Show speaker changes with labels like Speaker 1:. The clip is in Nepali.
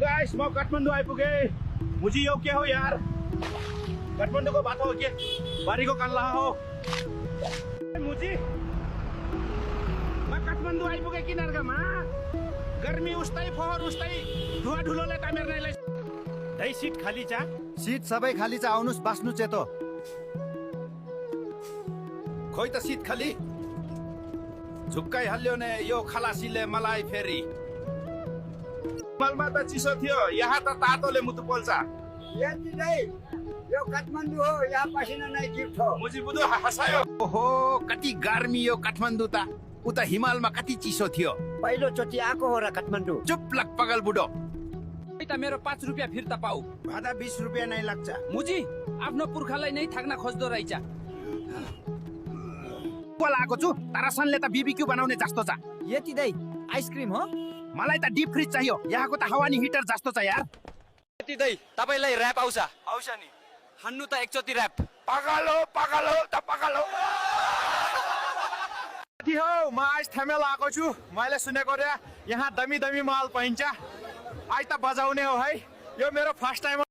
Speaker 1: गाइस म काठमाडौँ आइपुगे। मुझी यो के हो यार? काठमाडौँको बाटो हो के? बारीको कान्ला हो? मुझी म काठमाडौँ आइपुगे किनारकामा। गर्मी उस्तै फोहोर उस्तै धुवा धुलोले टामेर्नेलाई। दही सिट खाली छ?
Speaker 2: सिट सबै खाली छ, आउनुस् बस्नु चेतो।
Speaker 1: खोइ त सिट खाली झुक्काइ हाल्यो ने यो खलासीले मलाई फेरि। मलमा त चिसो थियो, यहाँ त तातोले मुटु पोल्छ।
Speaker 3: यति नै यो काठमाडौँ हो, यहाँ पसिना नै गिर्छ।
Speaker 1: मुजी बुदो हसायो। ओहो कति गर्मी यो काठमाडौँ त। उता हिमालमा कति चिसो थियो।
Speaker 3: पहिलो चोटि आएको हो र काठमाडौँ।
Speaker 1: चुप लग पगल बुढो।
Speaker 4: मेरो 5 रुपियाँ फिर्ता पाऊ।
Speaker 3: भाडा 20 रुपियाँ नै लाग्छ।
Speaker 4: मुजी आफ्नो पुर्खालाई नै थाक्न खोज्दो रहेछ।
Speaker 1: आएको छु तारासनले त बीबीक्यू बनाउने जस्तो छ।
Speaker 4: यति दै आइसक्रिम हो?
Speaker 1: मलाई त डिप फ्रिज चाहियो, यहाँको त हावानी हिटर जस्तो छ यार।
Speaker 4: यति दै तपाईलाई र्याप आउँछ? आउँछ नि। हान्नु त एकचोटि र्याप।
Speaker 1: पगल हो त पगल हो। के हो म आज थमेल आएको छु। मैले सुनेको रे यहाँ दमी दमी माल पाइन्छ। आज त बजाउने हो है। यो मेरो फर्स्ट टाइम।